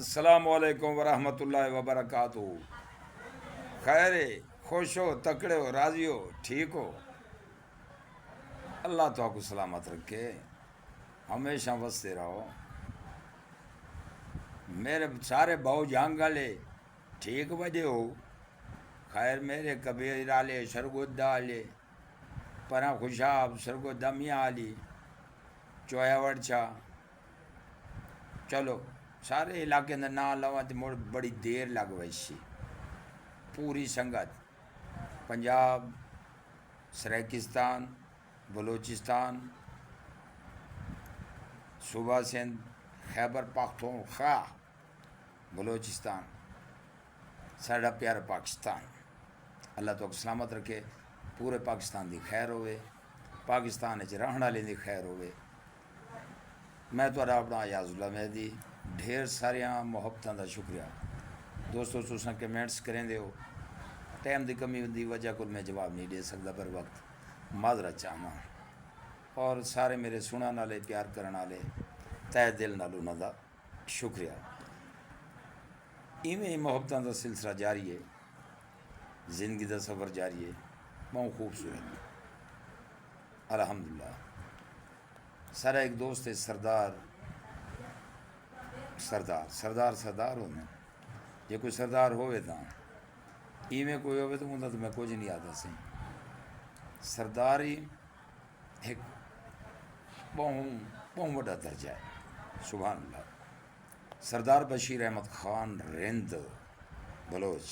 السلام علیکم ورحمۃ اللہ وبرکاتہ۔ خیر خوش ہو، تکڑے ہو، راضی ہو، ٹھیک ہو؟ اللہ تو آپ کو سلامت رکھے، ہمیشہ وستے رہو۔ میرے سارے بہو جان گالے ٹھیک بجے ہو؟ خیر میرے کبیر آلے سرگودہ آلے پرا خوشاب سرگودہ میاں آلی چویا وڑچا چلو سارے علاقے اندر نہ لوا تو مڑ بڑی دیر لگ ویسی پوری سنگت پنجاب، سریکستان، بلوچستان، صوبہ سندھ، خیبر پختونخوا، بلوچستان، ساڈا پیارا پاکستان، اللہ تو سلامت رکھے، پورے پاکستان دی خیر ہوئے، پاکستان رہن والے دی خیر ہوئے۔ میں تھوڑا اپنا ایاز اللہ مہدی ڈھیر ساریاں محبتوں کا شکریہ دوستو، تساں کمنٹس کریں دے ہو، ٹائم دی کمی دی وجہ کو میں جواب نہیں دے سکتا، پر وقت معذرت چاہنا، اور سارے میرے سنن والے پیار کرن والے تہ دل نال انہاں دا شکریہ۔ ایویں محبتوں کا سلسلہ جاری ہے، زندگی دا سفر جاری ہے، بہت خوبصورت الحمدللہ۔ سارا ایک دوست ہے سردار ہونے، جے کوئی سردار ہوئے تا ایویں کوئی ہوئے تو انہوں تو میں کچھ نہیں آتا سی۔ سرداری ایک بہت بڑا درجہ ہے، سبحان اللہ۔ سردار بشیر احمد خان رند بلوچ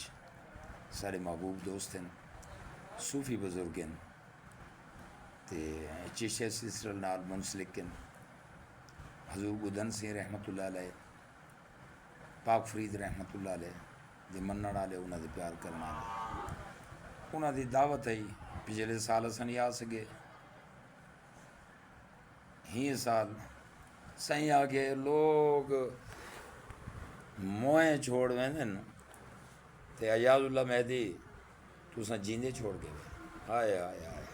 سارے محبوب دوست ہیں، صوفی بزرگ ہیں، چشتیہ سلسلے نال منسلک ہیں، حضور گدن سنگھ رحمت اللہ علیہ، پاک فرید رحمت اللہ علیہ دے منن والے، انہاں دے پیار کرن والے، انہاں دی دعوت ہے۔ پچھلے سال اساں نہیں آ سکے، ہی سال سائیں آ کے لوگ موئیں چھوڑ ویندے نا تے ایاز اللہ مہدی تساں جیندے چھوڑ کے ہائے ہائے ہائے،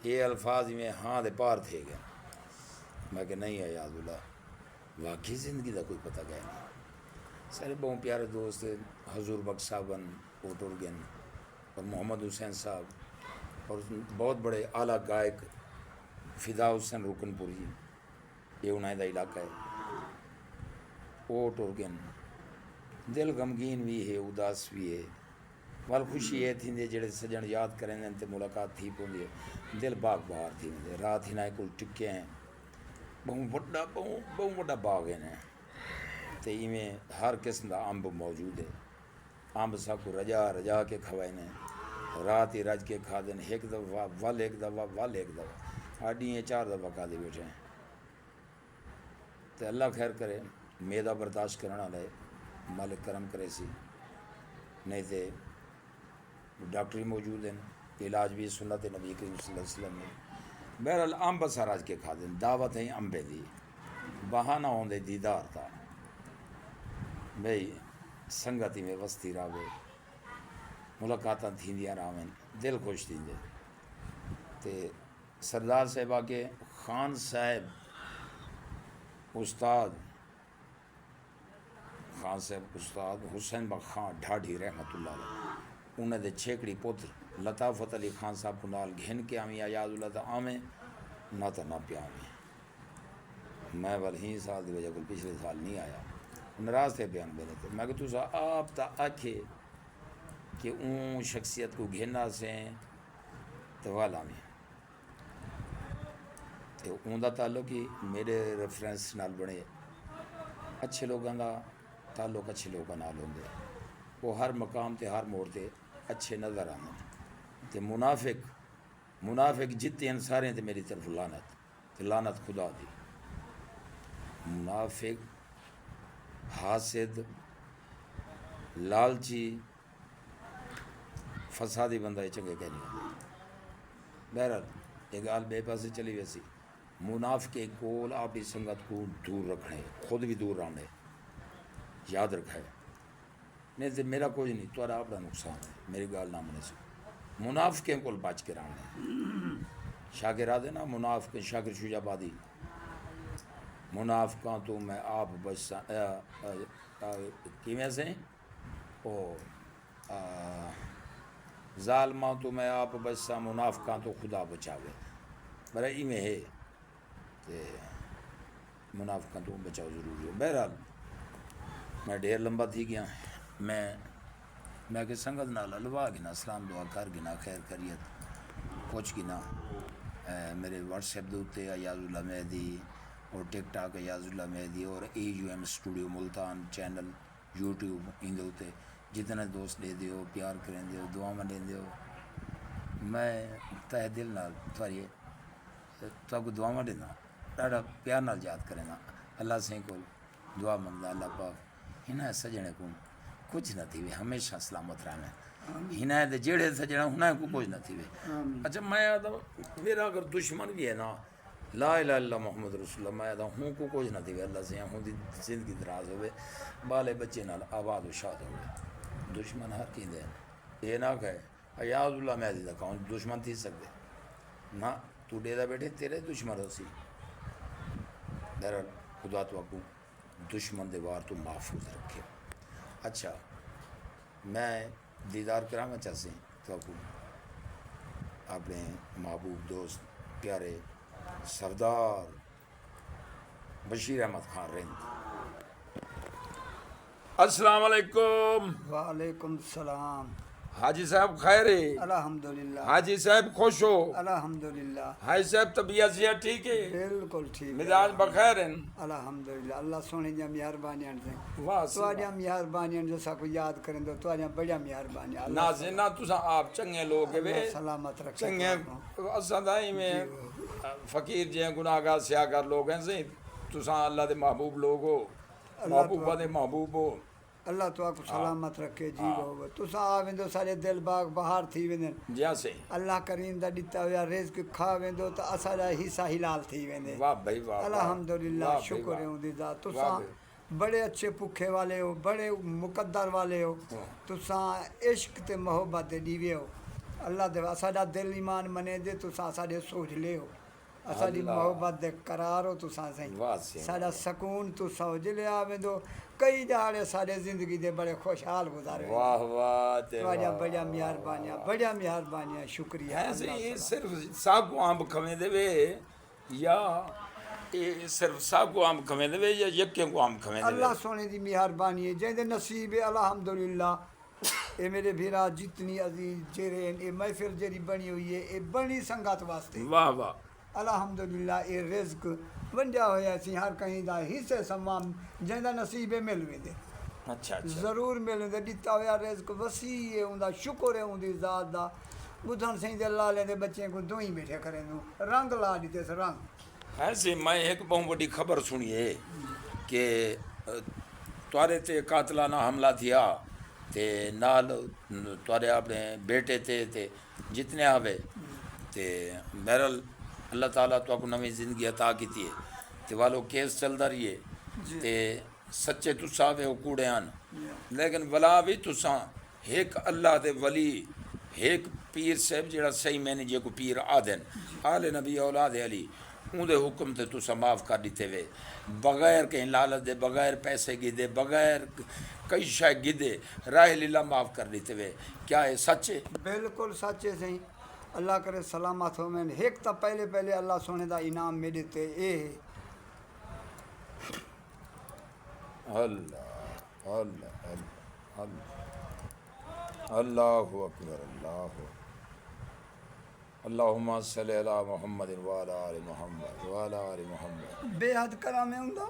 یہ الفاظ میں ہاں دے پار تھے گئے۔ میں کہ نہیں ایاز اللہ، واقعی زندگی دا کوئی پتہ گیا نہیں۔ سارے بہت پیارے دوست حضور بخش صاحبن اوٹرگن اور محمد حسین صاحب، اور بہت بڑے اعلیٰ گائک فدا حسین رکن پوری، یہ انہیں دا علاقہ ہے، اوٹرگن۔ دل غمگین بھی ہے، اداس بھی ہے، وال خوشی یہ تھی جڑے سجن یاد کریں تے ملاقات تھی پوندی ہے، دل باغ بہار تھی ویندے۔ رات ہی نہ کل ٹکے ہیں، بہت بڑا باغ ہے تے ایویں ہر قسم دا امب موجود ہے، امب سا کو رجا کے کھوائے نے، رات ہی رج کے کھا دیں، ایک دفعہ ول ایک دفعہ آڈییں 4 دفعہ کھا دے بیٹھے ہیں۔ تے اللہ خیر کرے، میدا برداشت کرنا لے مالک کرم کرے سی، نہیں تے ڈاکٹری موجود ہیں، علاج بھی سنت نبی کریم صلی اللہ علیہ وسلم نے۔ بہرحال امب سا رج کے کھا دیں، دعوت ہے امبے دی، بہانہ ہوندے دیدار تھا بھئی، سنگتی میں وستی راوے، ملاقاتاں تھیندیاں راویں، دل خوش تھیندے۔ تے سردار صاحبہ کے خان صاحب استاد حسین بخش خان ڈھاڈھی رحمت اللہ علیہ، انہیں دے چھیکڑی پتر لطافت علی خان صاحب کو نال گھن کے آمیں ایاز اللہ تا آمیں نہ تا نہ پیا آمیں۔ میں ہی سال دی وجہ کو پچھلے سال نہیں آیا، ناراض تھے بیان بنے تھے۔ میں کہ تُسا آپ تا آکھے کہ اون شخصیت کو گھننا سے تو والا میں تے اون دا تعلق ہی میرے ریفرنس نال بنے، اچھے لوگاں دا تعلق اچھے لوگاں نال ہوندے، وہ ہر مقام تے ہر موڑ تے اچھے نظر آنے تے منافق جتے ہیں سارے تے میری طرف لعنت تے لعنت خدا دی۔ منافق، حاسد، لالچی، فسادی بندہ یہ چنگے کہہ نہیں ہوندے۔ بہرحال ایک گال بے پاسے چلی ویسی، منافق کے کول اپنی سنگت کو دور رکھنے، خود بھی دور رہنے، یاد رکھے، نہیں تو میرا کوئی نہیں، تو اپنا نقصان ہے، میری گال نہ منے سے منافقیں کول بچ کے رہنے۔ شاکر آدھے نا منافق شاکر شجا بادی، منافقاں تو میں آپ بچا کیویں سے او ظالماں تو میں آپ بچا منافقاں تو خدا بچاوے برا ایویں ہے تے منافقاں تو بچاؤ ضروری ہے. بہرحال میں ڈھیر لمبا تھی گیا میں کہ سنگت نال الوا گنا سلام دعا کر گنا خیر خیریت پوچھ گنا میرے واٹس ایپ دے ایاز اللہ مہدی اور ٹک ٹاک ایاز اللہ مہدی اور AUM studio Multan channel YouTube اندے جتنے دوست دے دیو پیار کریں دیو دعا میں دیں دیو میں تہ دل نال تھوڑی تو دعا میں دینا ڈاڈا پیار نال یاد کریں اللہ سے کو دعا منگا اللہ پاک ہن سجنے کو کچھ نہ تھی ہمیشہ سلامت رہنا ہن دے جڑے سجنا ہن کو کچھ نہ تھی. اچھا میں میرا اگر دشمن بھی ہے نا لا الہ الا محمد رسول اللہ میں ہوں کو کچھ نہ تھی اللہ سے ہوں دی زندگی دراز ہوئے بالے بچے نال آباد و شاد ہوئے. دشمن ہر کی دے یہ نہ کہے ایاز اللہ مہدی دا کون دشمن تھی سکتے نہ تو ڈے دا بیٹھے تیرے دشمن ہو سی. بہرحال خدا تو کو دشمن دے وار تو محفوظ رکھے. اچھا میں دیدار کرانا چاہتے تو کو اپنے محبوب دوست پیارے سردار بشیر احمد خان رند. السلام علیکم. وعلیکم السلام. حاجی صاحب خیر ہے؟ الحمدللہ. حاجی صاحب خوش ہو؟ الحمدللہ. حاجی صاحب طبیعت سے ٹھیک ہے؟ بالکل ٹھیک. مزاج بخیر ہیں؟ الحمدللہ. اللہ سونے دی مہربانیاں سے واہ تواڈیاں مہربانیاں جو سا کو یاد کریں تو تواڈیاں بڑیاں مہربانیاں. نازینا تساں آپ چنگے لوگ وے سلامت رکھے. چنگے اساں دائی میں فقیر جے گناہگار سیاہگار لوگ ہیں سے تساں اللہ دے محبوب لوگ ہو محبوبہ دے محبوب ہو. اللہ تو کو سلامت رکھے جی ہو تساں آویندو سارے دل باغ بہار تھی ویندن. جیا سے اللہ کریم دا دتا ہوا رزق کھا ویندو تو اساڈا حصہ حلال تھی ویندے. واہ بھائی واہ. الحمدللہ. شکر ہے اون دی ذات. تساں بڑے اچھے بھوکے والے ہو بڑے مقدر والے ہو تساں عشق تے محبت دے دیوے ہو. اللہ دے اساڈا دل ایمان منے دے تساں ساڈے سوچ لے ہو اساڈی محبت دے قرار ہو تساں سائیں ساڈا سکون تساں ہو جلے آویندو کئی دہاڑے سارے زندگی دے بڑے خوشحال گزارے. واہ واہ تواڈیاں بڑیاں مہربانیاں شکریہ. ایسے یہ صرف ساگ کو آم کھویں دے وے یا یہ صرف ساگ کو آم کھویں دے وے یا یکے کو آم کھویں دے وے؟ اللہ سونے دی مہربانی ہے جہاں دے نصیب ہے الحمدللہ. اے میرے بھیرا جتنی عزیز جیرے ہیں اے محفل جیری بنی ہوئی ہے اے بنی سنگت واسطے. واہ واہ. الحمدللہ. اے رزق ونجا ہویا سی ہر کہیں دا حصے سمام جہاں دا نصیب ہے مل ویندے. اچھا اچھا ضرور مل ویندے. دتا ہویا رزق وسیع ہے اون دا شکر ہے اون دی ذات دا. بدھن سہیں دے اللہ لے دے بچے کو دوئی بیٹھے کریں دوں رنگ لا دیتے سے رنگ. ایسے میں ایک بہت بڑی خبر سنی ہے کہ توارے تے قاتلانہ حملہ تھیا تے نال توارے اپنے بیٹے تے جتنے آوے تے بہرحال اللہ تعالیٰ تو کو نویں زندگی عطا کیتی ہے تے والو کیس چلدا رہی ہے تے سچے تساں آوے وہ کوڑے آن لیکن ولا بھی تساں ایک اللہ دے ولی ایک پیر صاحب جڑا صحیح میں نے جے کو پیر آدن آل نبی اولاد علی اون دے حکم تے تساں معاف کر دیتے وے بغیر کہیں لالچ دے بغیر پیسے گدے بغیر کئی شے گدے راہ لیلا معاف کر دیتے وے. کیا ہے سچ ہے؟ بالکل سچ ہے صحیح. اللہ کرے سلامت ہو میں ایک تا پہلے اللہ سونے دا انعام میرے تے اے ہے. اللہ اللہ اللہ اللہ اکبر اللہ اللہم صلی علی محمد وعلی آل محمد وعلی آل محمد. بے حد کرامے ہوندا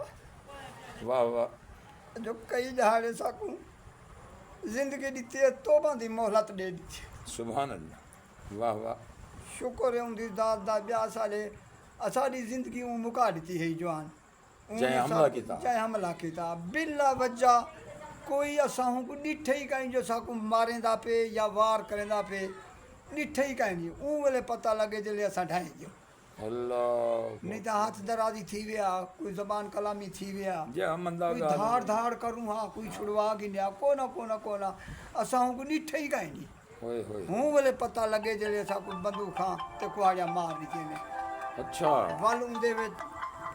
واہ واہ. جو کئی دہاڑے ساکوں زندگی دیتی ہے توبہ دی مہلت دے دیتی. سبحان اللہ. واہ واہ. شکر ہے ان دی ذات دا بیا سالے اساڈی زندگی اون مکا دیتی ہے جوان. چاہے حملہ کیتا بلا وجہ کوئی اساں کو ڈٹھے ہی کہیں جو ساکوں ماریں دا پے یا وار کریں دا پے ڈٹھے ہی کہیں نہیں اون ویلے پتہ لگے جلے اساں ڈھائیں جو اللہ نہیں تو ہاتھ درازی تھی ویا کوئی زبان کلامی تھی ویا کوئی دھاڑ دھاڑ کروں ہاں کوئی چھڑوا گنیا کونا اساں کو ڈٹھے ہی کہیں نہیں ہوں ویلے پتہ لگے جلے اساں کو بندوق ہاں تے کوہاڑیا مار دیتے نے. اچھا ول اون دے وچ